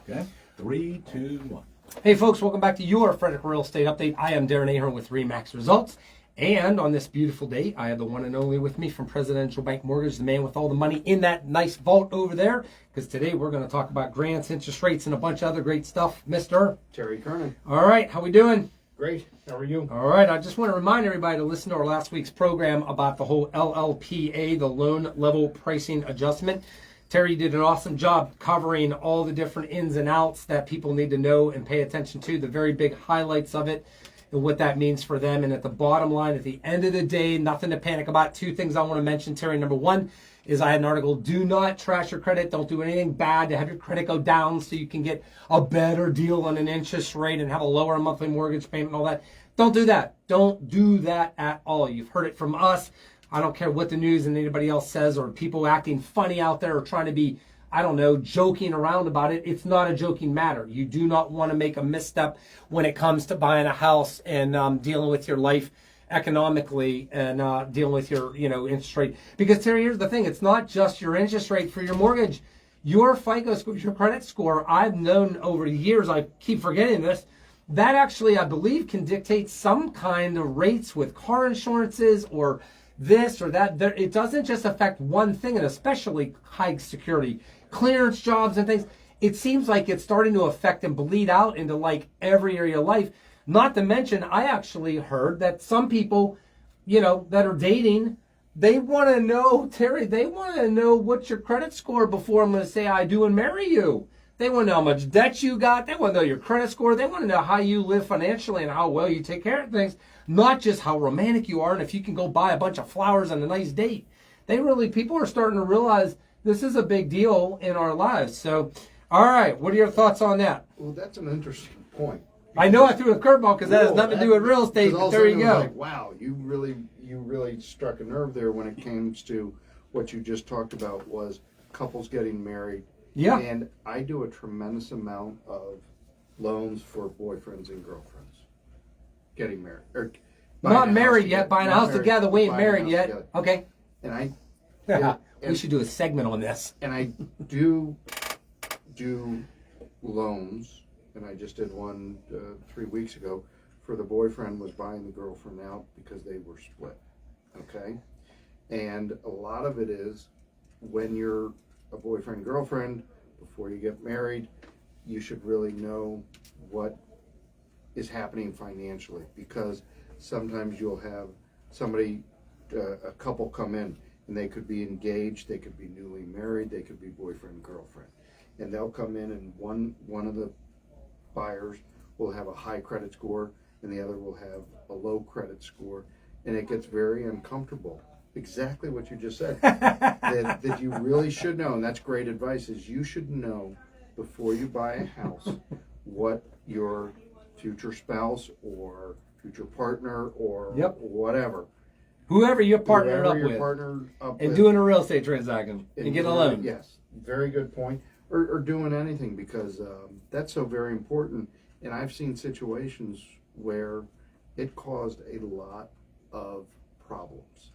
Okay. 3, 2, 1. Hey folks, welcome back to your Frederick Real Estate Update. I am Darren Ahern with RE/MAX Results. And on this beautiful day, I have the one and only with me from Presidential Bank Mortgage, the man with all the money in that nice vault over there. Because today we're going to talk about grants, interest rates, and a bunch of other great stuff. Mr. Terry Kernan. All right, how we doing? Great. How are you? All right, I just want to remind everybody to listen to our last week's program about the whole LLPA, the Loan Level Pricing Adjustment. Terry did an awesome job covering all the different ins and outs that people need to know and pay attention to, the very big highlights of it and what that means for them. And at the bottom line, at the end of the day, nothing to panic about. Two things I want to mention, Terry. Number one is I had an article, do not trash your credit. Don't do anything bad to have your credit go down so you can get a better deal on an interest rate and have a lower monthly mortgage payment and all that. Don't do that. Don't do that at all. You've heard it from us. I don't care what the news and anybody else says or people acting funny out there or trying to be, I don't know, joking around about it. It's not a joking matter. You do not want to make a misstep when it comes to buying a house and dealing with your life economically and dealing with your, interest rate. Because Terry, here's the thing. It's not just your interest rate for your mortgage. Your FICO score, your credit score, I've known over the years, I keep forgetting this, that actually, I believe, can dictate some kind of rates with car insurances or this or that. It doesn't just affect one thing, and especially high security clearance jobs and things. It seems like it's starting to affect and bleed out into like every area of life. Not to mention, I actually heard that some people, that are dating, they want to know, Terry, they want to know what's your credit score before I'm going to say I do and marry you. They want to know how much debt you got. They want to know your credit score. They want to know how you live financially and how well you take care of things. Not just how romantic you are and if you can go buy a bunch of flowers on a nice date. People are starting to realize this is a big deal in our lives. So, all right, what are your thoughts on that? Well, that's an interesting point. I know I threw a curveball because that has nothing to do with real estate, but there you go. Like, wow, you really struck a nerve there when it comes to what you just talked about was couples getting married. Yeah. And I do a tremendous amount of loans for boyfriends and girlfriends getting married. Or not married yet, buying a house together. We ain't married yet. Together. Okay. And we should do a segment on this. And I do loans, and I just did one 3 weeks ago for the boyfriend was buying the girlfriend out because they were split. Okay? And a lot of it is when you're a boyfriend, girlfriend, before you get married, you should really know what is happening financially, because sometimes you'll have somebody, a couple come in and they could be engaged, they could be newly married, they could be boyfriend, girlfriend, and they'll come in and one of the buyers will have a high credit score and the other will have a low credit score, and it gets very uncomfortable. Exactly what you just said. that you really should know, and that's great advice, is you should know before you buy a house what your future spouse or future partner or whatever. Whoever you're partnered up with. And doing a real estate transaction and getting a loan. Yes, very good point. Or doing anything, because that's so very important. And I've seen situations where it caused a lot of problems.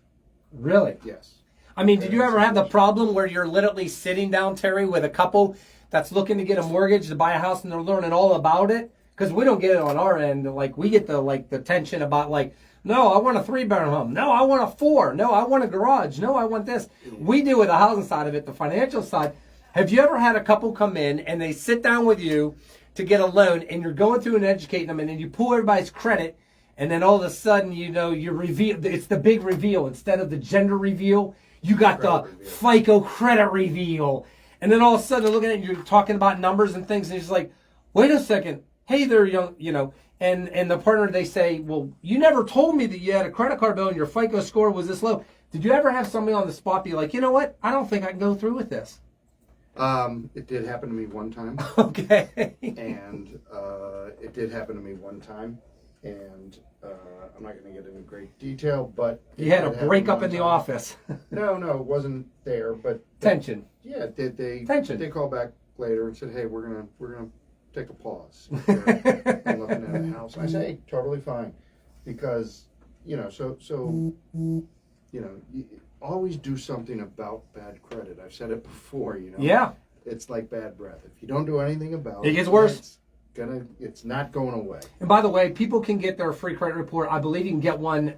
Really? Yes. I mean, did you ever have the problem where you're literally sitting down, Terry, with a couple that's looking to get a mortgage to buy a house and they're learning all about it? Because we don't get it on our end. Like, we get the tension about no, I want a 3-bedroom home. No, I want a 4. No, I want a garage. No, I want this. We deal with the housing side of it, the financial side. Have you ever had a couple come in and they sit down with you to get a loan and you're going through and educating them and then you pull everybody's credit and then all of a sudden, you reveal, it's the big reveal. Instead of the gender reveal, you got the FICO credit reveal. And then all of a sudden, they're looking at you, you're talking about numbers and things, and it's like, wait a second. Hey there, young, and the partner, they say, well, you never told me that you had a credit card bill and your FICO score was this low. Did you ever have somebody on the spot be like, you know what? I don't think I can go through with this. It did happen to me one time. Okay. And it did happen to me one time. And I'm not going to get into great detail, but you had a breakup in the office. No, it wasn't there, but tension. Yeah, tension. They called back later and said, "Hey, we're gonna take a pause. I'm looking at a house." I say, "Hey, totally fine," because you always do something about bad credit. I've said it before. Yeah. it's like bad breath. If you don't do anything about It gets worse. It's not going away. And by the way, people can get their free credit report. I believe you can get one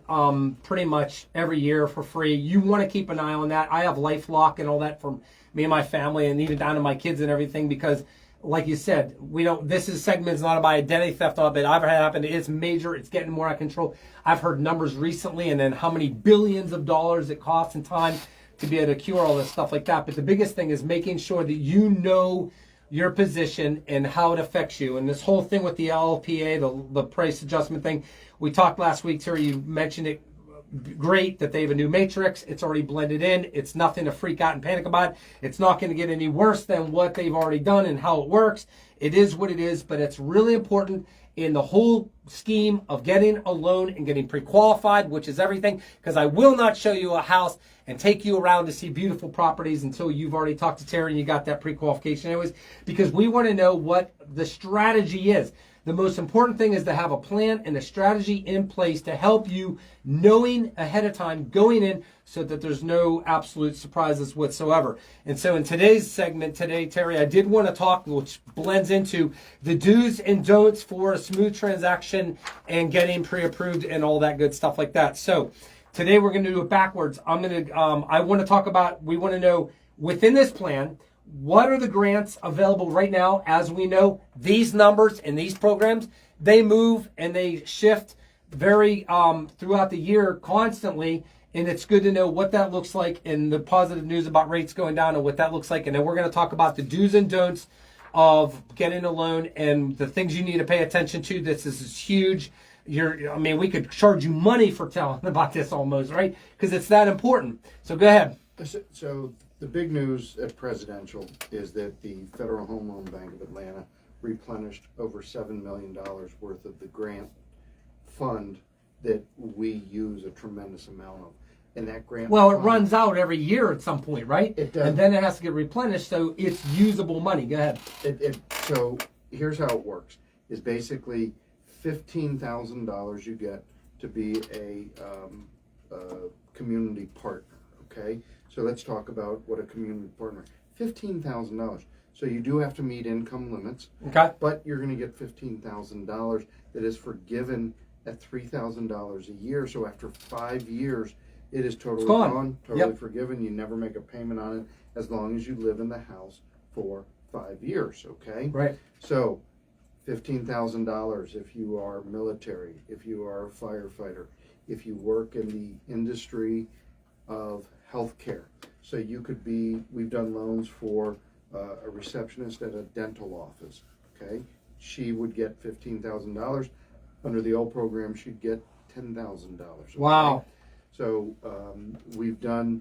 pretty much every year for free. You want to keep an eye on that. I have LifeLock and all that for me and my family, and even down to my kids and everything, because like you said, this segment's not about identity theft, but I've had happen. It's major. It's getting more out of control. I've heard numbers recently, and then how many billions of dollars it costs in time to be able to cure all this stuff like that. But the biggest thing is making sure that you know your position and how it affects you. And this whole thing with the LLPA, the price adjustment thing, we talked last week, Terry, you mentioned it. Great that they have a new matrix. It's already blended in. It's nothing to freak out and panic about. It's not going to get any worse than what they've already done and how it works. It is what it is, but it's really important in the whole scheme of getting a loan and getting pre-qualified, which is everything, because I will not show you a house and take you around to see beautiful properties until you've already talked to Terry and you got that pre-qualification anyways, because we want to know what the strategy is. The most important thing is to have a plan and a strategy in place to help you, knowing ahead of time, going in, so that there's no absolute surprises whatsoever. And so in today's segment today, Terry, I did want to talk, which blends into the do's and don'ts for a smooth transaction and getting pre-approved and all that good stuff like that. So today we're going to do it backwards. I want to talk about, we want to know within this plan, what are the grants available right now? As we know, these numbers and these programs, they move and they shift very throughout the year constantly. And it's good to know what that looks like and the positive news about rates going down and what that looks like. And then we're going to talk about the do's and don'ts of getting a loan and the things you need to pay attention to. This is huge. We could charge you money for telling about this almost, right? Because it's that important. So go ahead. So the big news at Presidential is that the Federal Home Loan Bank of Atlanta replenished over $7 million worth of the grant fund that we use a tremendous amount of. And that grant fund, runs out every year at some point, right? It does. And then it has to get replenished, so it's usable money. Go ahead. So here's how it works. Is basically $15,000 you get to be a community partner, okay? So let's talk about what a community partner. $15,000. So you do have to meet income limits. Okay. But you're going to get $15,000 that is forgiven at $3,000 a year. So after 5 years, it is totally gone, totally forgiven. You never make a payment on it as long as you live in the house for 5 years. Okay. Right. So $15,000 if you are military, if you are a firefighter, if you work in the industry of healthcare. So you could be, we've done loans for a receptionist at a dental office, okay? She would get $15,000. Under the old program, she'd get $10,000. Okay? Wow. So we've done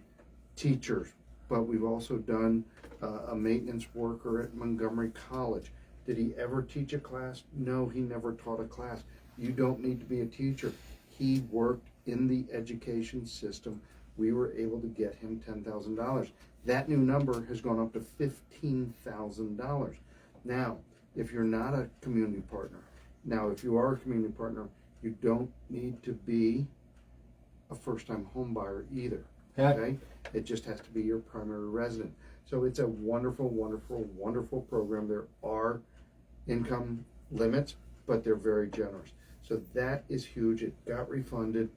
teachers, but we've also done a maintenance worker at Montgomery College. Did he ever teach a class? No, he never taught a class. You don't need to be a teacher. He worked in the education system. We were able to get him $10,000. That new number has gone up to $15,000. Now, if you're not a community partner, if you are a community partner, you don't need to be a first-time home buyer either. Okay? It just has to be your primary resident. So it's a wonderful, wonderful, wonderful program. There are income limits, but they're very generous. So that is huge. It got refunded.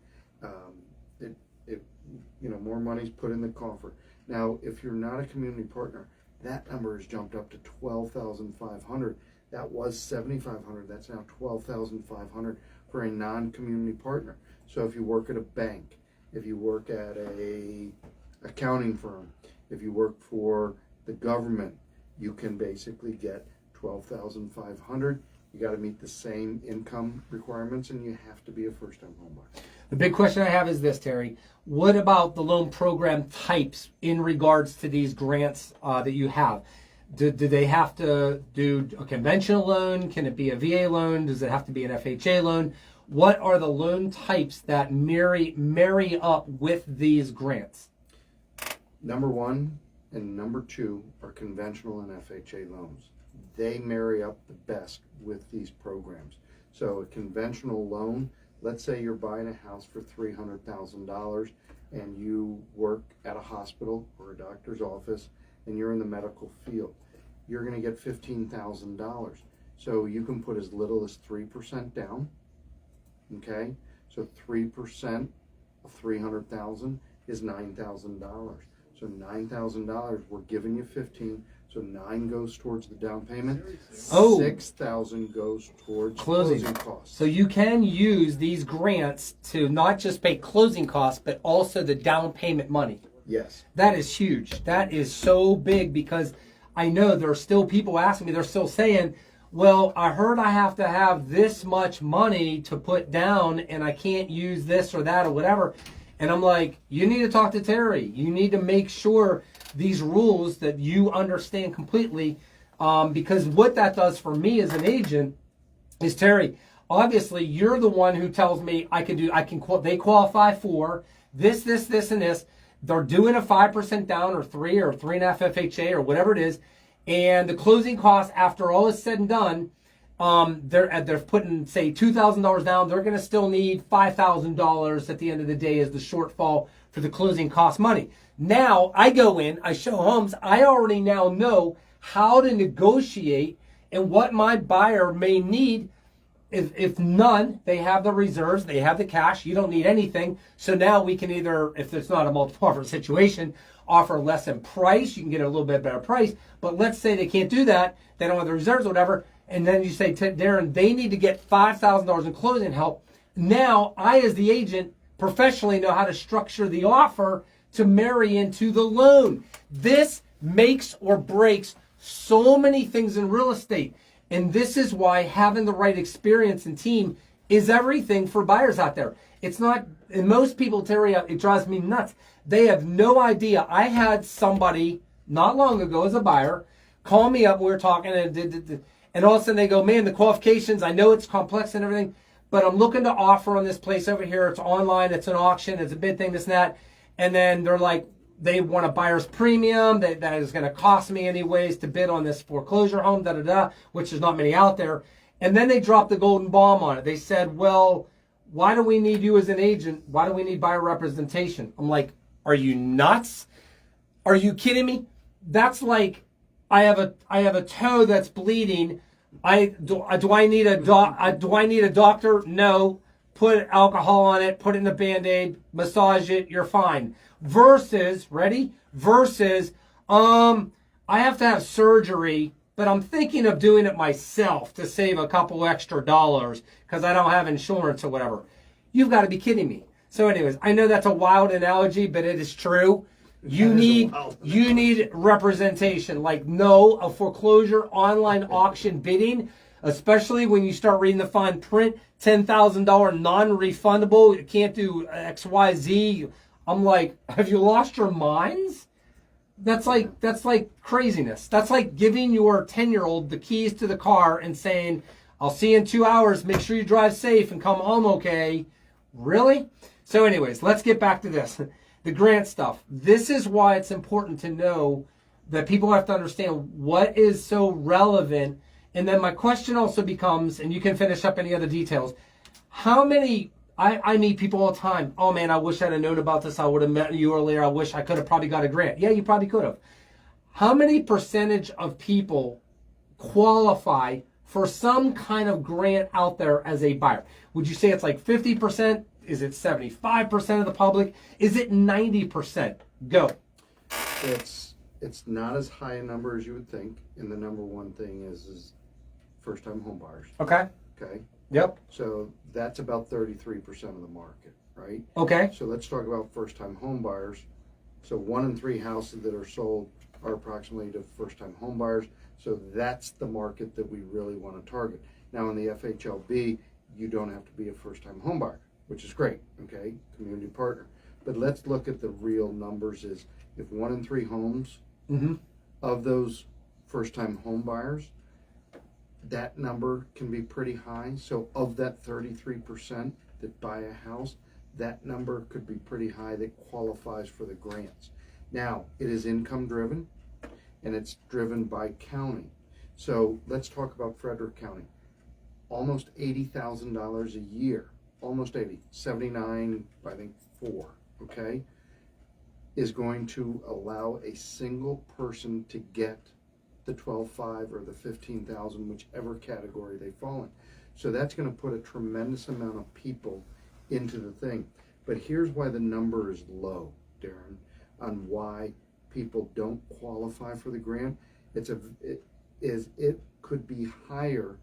More money's put in the coffer. Now, if you're not a community partner, that number has jumped up to $12,500. That was $7,500. That's now $12,500 for a non-community partner. So if you work at a bank, if you work at a accounting firm, if you work for the government, you can basically get $12,500. You got to meet the same income requirements, and you have to be a first-time homebuyer. The big question I have is this, Terry. What about the loan program types in regards to these grants that you have? Do they have to do a conventional loan? Can it be a VA loan? Does it have to be an FHA loan? What are the loan types that marry up with these grants? Number one and number two are conventional and FHA loans. They marry up the best with these programs. So a conventional loan, let's say you're buying a house for $300,000 and you work at a hospital or a doctor's office and you're in the medical field. you're going to get $15,000. So you can put as little as 3% down. Okay, so 3% of 300,000 is $9,000. So $9,000, we're giving you 15. So 9 goes towards the down payment. Oh. 6,000 goes towards Closing closing costs. So you can use these grants to not just pay closing costs, but also the down payment money. Yes. That is huge. That is so big, because I know there are still people asking me, they're still saying, well, I heard I have to have this much money to put down and I can't use this or that or whatever. And I'm like, you need to talk to Terry. You need to make sure these rules that you understand completely, because what that does for me as an agent is, Terry, obviously you're the one who tells me they qualify for this, and this. They're doing a 5% down or 3 or 3.5 FHA or whatever it is. And the closing costs, after all is said and done, they're putting, say, $2,000 down. They're going to still need $5,000 at the end of the day as the shortfall for the closing cost money. Now I go in, I show homes. I already now know how to negotiate and what my buyer may need. If none, they have the reserves, they have the cash. You don't need anything. So now we can either, if it's not a multiple offer situation, offer less in price. You can get a little bit better price. But let's say they can't do that. They don't have the reserves or whatever. And then you say to Darren, they need to get $5,000 in closing help. Now I, as the agent, professionally know how to structure the offer to marry into the loan. This makes or breaks so many things in real estate. And this is why having the right experience and team is everything for buyers out there. It's not, and most people, Terry, it drives me nuts. They have no idea. I had somebody not long ago as a buyer call me up. We were talking and all of a sudden they go, man, the qualifications, I know it's complex and everything, but I'm looking to offer on this place over here. It's online. It's an auction. It's a bid thing, this and that. And then they're like, they want a buyer's premium that is going to cost me anyways to bid on this foreclosure home, which there's not many out there. And then they dropped the golden bomb on it. They said, well, why do we need you as an agent? Why do we need buyer representation? I'm like, are you nuts? Are you kidding me? That's like, I have a toe that's bleeding. Do I need a doctor? No. Put alcohol on it, put it in a Band-Aid, massage it, you're fine. Versus, ready? Versus, I have to have surgery, but I'm thinking of doing it myself to save a couple extra dollars because I don't have insurance or whatever. You've got to be kidding me. So anyways, I know that's a wild analogy, but it is true. You need representation. Like, no, a foreclosure online auction bidding, especially when you start reading the fine print, $10,000 non-refundable, you can't do XYZ. I'm like, have you lost your minds? That's like craziness. That's like giving your 10-year-old the keys to the car and saying, I'll see you in 2 hours, make sure you drive safe and come home okay. Really? So anyways, let's get back to this. The grant stuff. This is why it's important to know that people have to understand what is so relevant. And then my question also becomes, and you can finish up any other details, how many, I meet people all the time, oh man, I wish I'd have known about this. I would have met you earlier. I wish I could have probably got a grant. Yeah, you probably could have. How many percentage of people qualify for some kind of grant out there as a buyer? Would you say it's like 50%? Is it 75% of the public? Is it 90%? Go. It's not as high a number as you would think. And the number one thing is first-time home buyers. Okay. Okay. Yep. So that's about 33% of the market, right? Okay. So let's talk about first-time home buyers. So 1 in 3 houses that are sold are approximately to first-time home buyers. So that's the market that we really want to target. Now in the FHLB, you don't have to be a first-time home buyer, which is great, okay? Community partner. But let's look at the real numbers is if 1 in 3 homes of those first-time home buyers, that number can be pretty high. So of that 33% that buy a house, that number could be pretty high that qualifies for the grants. Now, it is income driven and it's driven by county. So let's talk about Frederick County. Almost $80,000 a year, almost 80, 79, I think 4, okay, is going to allow a single person to get the 12.5 or the 15,000, whichever category they fall in. So that's going to put a tremendous amount of people into the thing. But here's why the number is low, Darren, on why people don't qualify for the grant. It could be higher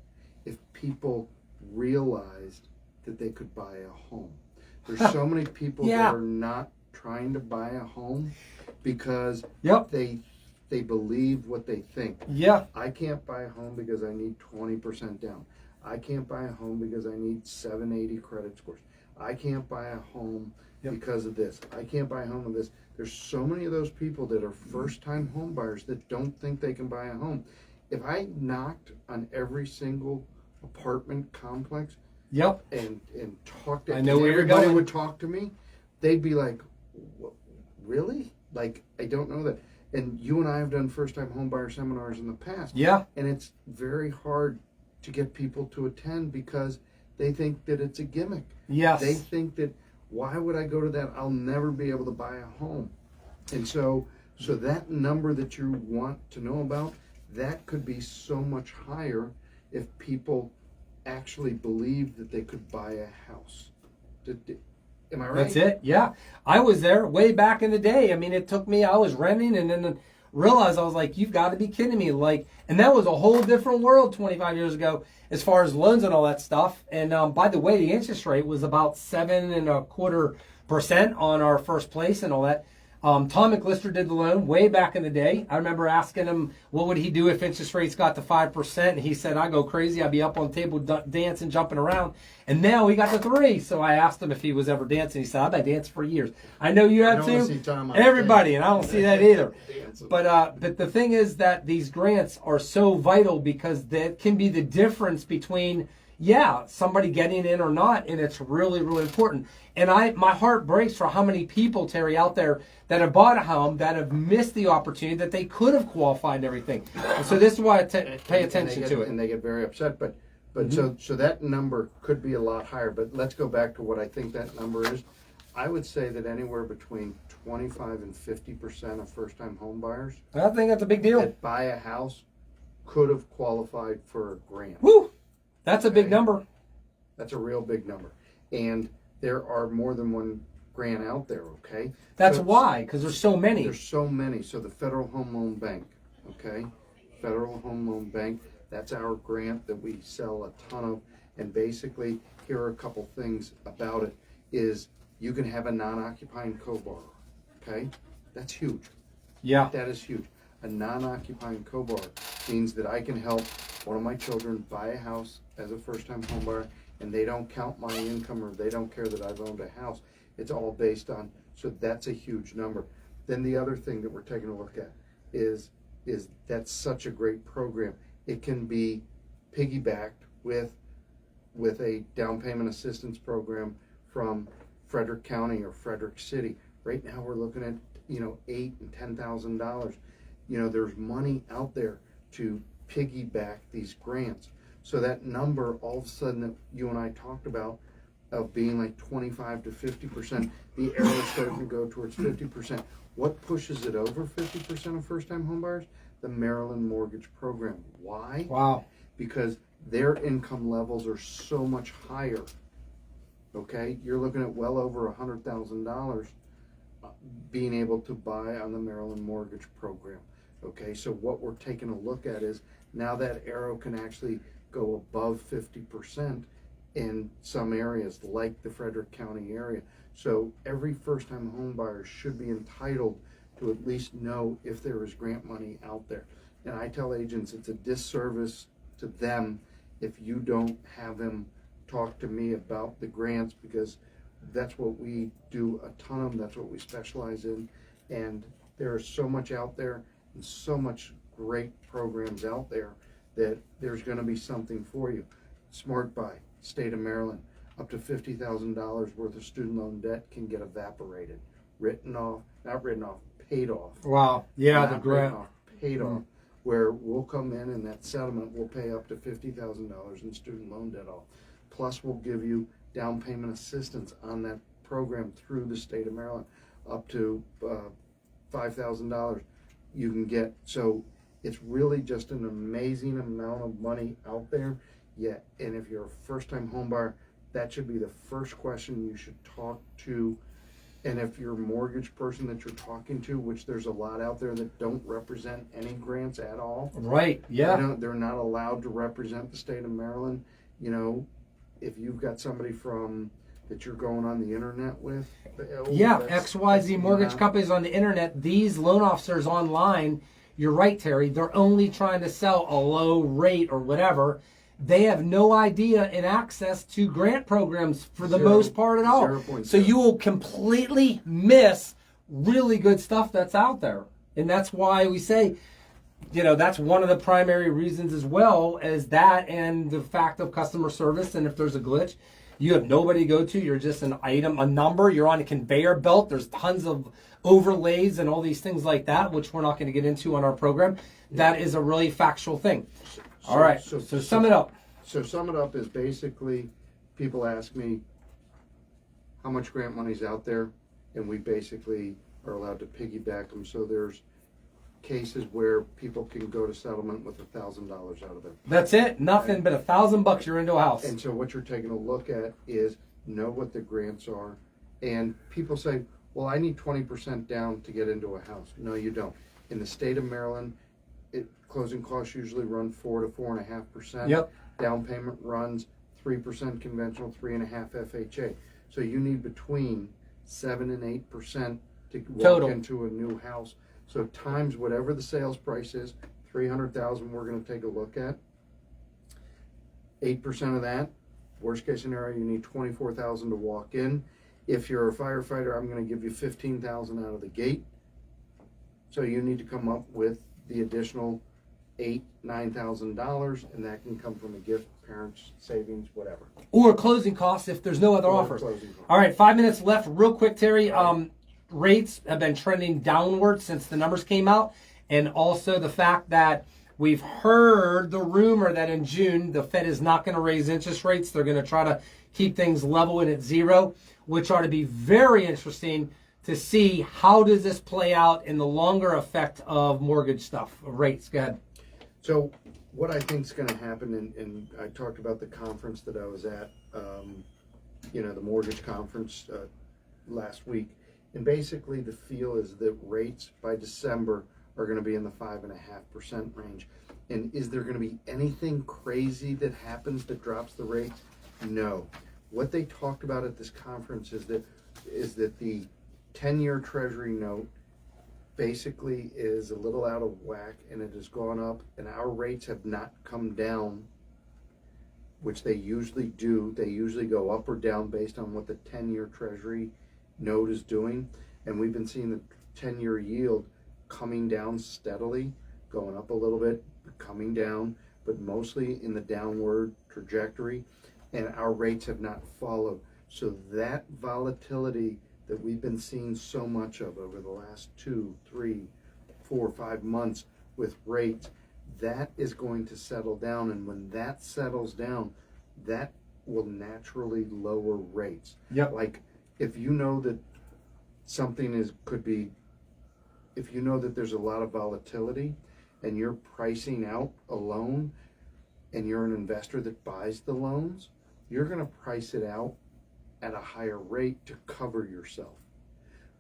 if people realized that they could buy a home. There's so many people that are not trying to buy a home because they believe what they think. Yeah. I can't buy a home because I need 20% down. I can't buy a home because I need 780 credit scores. I can't buy a home because of this. I can't buy a home with this. There's so many of those people that are first-time home buyers that don't think they can buy a home. If I knocked on every single apartment complex and talked to everybody would talk to me, they'd be like, really? Like, I don't know that. And you and I have done first-time home buyer seminars in the past. Yeah. And it's very hard to get people to attend because they think that it's a gimmick. Yes. They think that, why would I go to that? I'll never be able to buy a home. And so that number that you want to know about, that could be so much higher if people actually believed that they could buy a house. Am I right? That's it. Yeah. I was there way back in the day. I mean, it took me, I was renting and then realized, I was like, you've got to be kidding me. Like, and that was a whole different world 25 years ago as far as loans and all that stuff. And by the way, the interest rate was about 7.25% on our first place and all that. Tom McLister did the loan way back in the day. I remember asking him, what would he do if interest rates got to 5%? And he said, I go crazy. I'd be up on the table dancing, jumping around. And now he got to 3. So I asked him if he was ever dancing. He said, I've been dancing for years. I know you have too. Everybody, and I don't see that either. But the thing is that these grants are so vital because that can be the difference between somebody getting in or not, and it's really, really important. And my heart breaks for how many people, Terry, out there that have bought a home that have missed the opportunity that they could have qualified and everything. And so this is why I pay attention to it. And they get very upset. But so that number could be a lot higher. But let's go back to what I think that number is. I would say that anywhere between 25 and 50% of first-time home buyers, I think that's a big deal, that buy a house could have qualified for a grant. Woo! That's a big number. That's a real big number. And there are more than one grant out there, okay? That's why, because there's so many. There's so many. So the Federal Home Loan Bank, okay? Federal Home Loan Bank, that's our grant that we sell a ton of. And basically, here are a couple things about it, is you can have a non-occupying co-borrower, okay? That's huge. Yeah. That is huge. A non-occupying co-borrower means that I can help one of my children buy a house as a first-time home buyer, and they don't count my income or they don't care that I've owned a house. It's all based on, so that's a huge number. Then the other thing that we're taking a look at is that's such a great program. It can be piggybacked with a down payment assistance program from Frederick County or Frederick City. Right now we're looking at, $8,000 and $10,000. There's money out there to piggyback these grants. So that number all of a sudden that you and I talked about of being like 25 to 50%, the arrow is starting to go towards 50%. What pushes it over 50% of first-time homebuyers? The Maryland Mortgage Program. Why? Wow. Because their income levels are so much higher. Okay, you're looking at well over $100,000 being able to buy on the Maryland Mortgage Program. Okay, so what we're taking a look at is now that arrow can actually go above 50% in some areas like the Frederick County area. So every first-time home buyer should be entitled to at least know if there is grant money out there. And I tell agents it's a disservice to them if you don't have them talk to me about the grants, because that's what we do a ton of them. That's what we specialize in. And there is so much out there and so much great programs out there that there's going to be something for you. Smart Buy, state of Maryland, up to $50,000 worth of student loan debt can get evaporated, not written off, paid off. Wow. Yeah, Not the grant. written off, paid off, where we'll come in and that settlement will pay up to $50,000 in student loan debt off. Plus, we'll give you down payment assistance on that program through the state of Maryland, up to $5,000. You can get, so It's really just an amazing amount of money out there. Yeah, and if you're a first-time home buyer, that should be the first question you should talk to. And if you're a mortgage person that you're talking to, which there's a lot out there that don't represent any grants at all. Right, yeah. They're not allowed to represent the state of Maryland. You know, if you've got somebody that you're going on the internet with. Yeah, XYZ mortgage companies on the internet. These loan officers online, you're right, Terry, they're only trying to sell a low rate or whatever. They have no idea and access to grant programs for the most part at all. 0.0. So you will completely miss really good stuff that's out there. And that's why we say, you know, that's one of the primary reasons as well as that, and the fact of customer service. And if there's a glitch, you have nobody to go to. You're just an item, a number. You're on a conveyor belt. There's tons of overlays and all these things like that, which we're not going to get into on our program. That is a really factual thing. All right. So sum it up. So sum it up is basically, people ask me how much grant money's out there, and we basically are allowed to piggyback them. So there's cases where people can go to settlement with $1,000 out of it. That's it. Nothing but $1,000. You're into a house. And so what you're taking a look at is know what the grants are. And people say, well, I need 20% down to get into a house. No, you don't. In the state of Maryland, closing costs usually run 4 to 4.5%. Yep. Down payment runs 3% conventional, 3.5 FHA. So you need between 7 and 8% to walk Total. into a new house. So times whatever the sales price is, 300,000 we're going to take a look at. 8% of that, worst case scenario, you need 24,000 to walk in. If you're a firefighter, I'm going to give you 15,000 out of the gate. So you need to come up with the additional $8,000-9,000, and that can come from a gift, parents, savings, whatever. Or closing costs if there's no other offers. All right, 5 minutes left. Real quick, Terry. Rates have been trending downward since the numbers came out, and also the fact that we've heard the rumor that in June the Fed is not going to raise interest rates. They're going to try to keep things level and at zero, which ought to be very interesting to see how does this play out in the longer effect of mortgage stuff, rates. Go ahead. So what I think is going to happen, and I talked about the conference that I was at, the mortgage conference last week, and basically the feel is that rates by December are going to be in the 5.5% range. And is there going to be anything crazy that happens that drops the rate? No. What they talked about at this conference is that the 10-year Treasury note basically is a little out of whack, and it has gone up, and our rates have not come down, which they usually do. They usually go up or down based on what the 10-year Treasury note is doing, and we've been seeing the 10-year yield coming down steadily, going up a little bit, coming down, but mostly in the downward trajectory, and our rates have not followed. So that volatility that we've been seeing so much of over the last 2, 3, 4, 5 months with rates, that is going to settle down, and when that settles down, that will naturally lower rates. Yep. Like, if you know that if you know that there's a lot of volatility and you're pricing out a loan and you're an investor that buys the loans, you're going to price it out at a higher rate to cover yourself.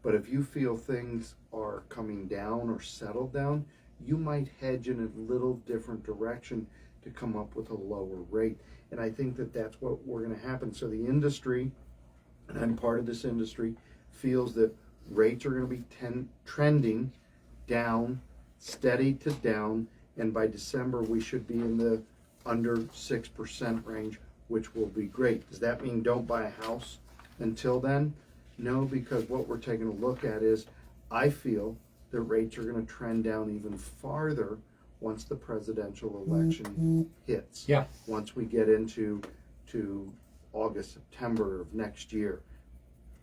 But if you feel things are coming down or settled down, you might hedge in a little different direction to come up with a lower rate. And I think that that's what we're going to happen. So the industry, and I'm part of this industry, feels that rates are going to be trending down, steady to down, and by December we should be in the under 6% range, which will be great. Does that mean don't buy a house until then? No, because what we're taking a look at is, I feel that rates are going to trend down even farther once the presidential election hits. Yeah. Once we get into August, September of next year,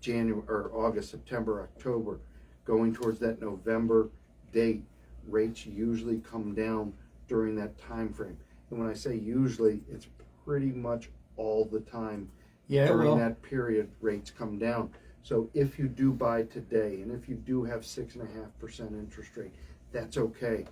August, September, October, going towards that November date, rates usually come down during that time frame. And when I say usually, it's pretty much all the time. During that period, rates come down. So if you do buy today, and if you do have 6.5% interest rate, that's okay.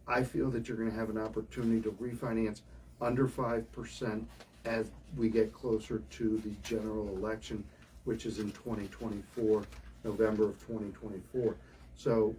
I feel that you're going to have an opportunity to refinance under 5% as we get closer to the general election, which is in 2024, November of 2024. So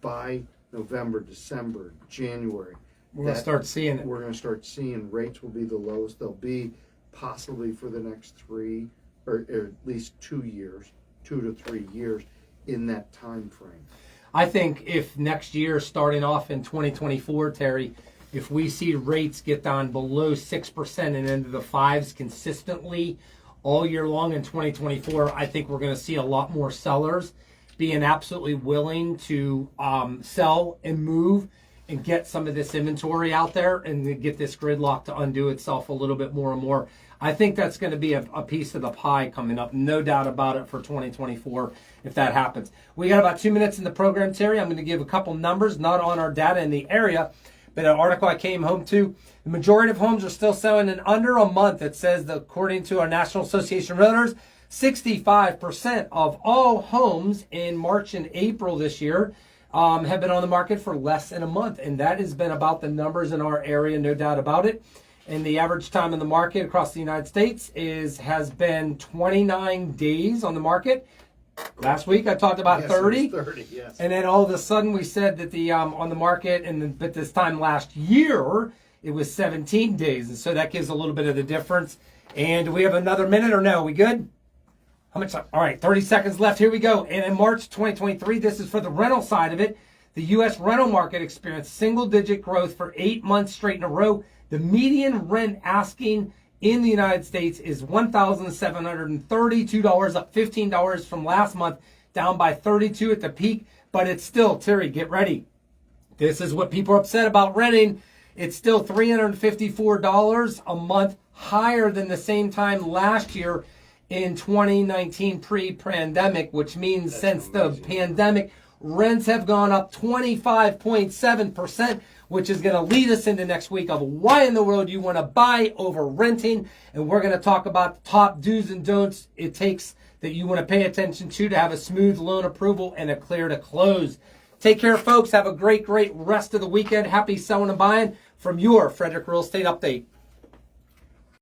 by November, December, January, We're going to start seeing it. we're going to start seeing rates will be the lowest they'll be possibly for the next 3 or at least 2 years, 2 to 3 years in that time frame. I think if next year, starting off in 2024, Terry, if we see rates get down below 6% and into the 5s consistently all year long in 2024, I think we're going to see a lot more sellers being absolutely willing to sell and move and get some of this inventory out there and get this gridlock to undo itself a little bit more and more. I think that's going to be a piece of the pie coming up, no doubt about it, for 2024 if that happens. We got about 2 minutes in the program, Terry. I'm going to give a couple numbers, not on our data in the area, but an article I came home to. The majority of homes are still selling in under a month. It says that according to our National Association of Realtors, 65% of all homes in March and April this year have been on the market for less than a month. And that has been about the numbers in our area, no doubt about it. And the average time in the market across the United States has been 29 days on the market. Last week I talked about 30. 30, yes. And then all of a sudden we said that the on the market, but this time last year it was 17 days. And so that gives a little bit of the difference. And do we have another minute or no? We good? How much time? All right, 30 seconds left. Here we go. And in March 2023, this is for the rental side of it. The U.S. rental market experienced single-digit growth for 8 months straight in a row. The median rent asking in the United States is $1,732, up $15 from last month, down by 32 at the peak. But it's still, Terry, get ready. This is what people are upset about renting. It's still $354 a month, higher than the same time last year in 2019 pre-pandemic, which means since the pandemic, rents have gone up 25.7%, which is going to lead us into next week of why in the world you want to buy over renting. And we're going to talk about the top do's and don'ts it takes that you want to pay attention to have a smooth loan approval and a clear to close. Take care, folks. Have a great rest of the weekend. Happy selling and buying from your Frederick Real Estate Update.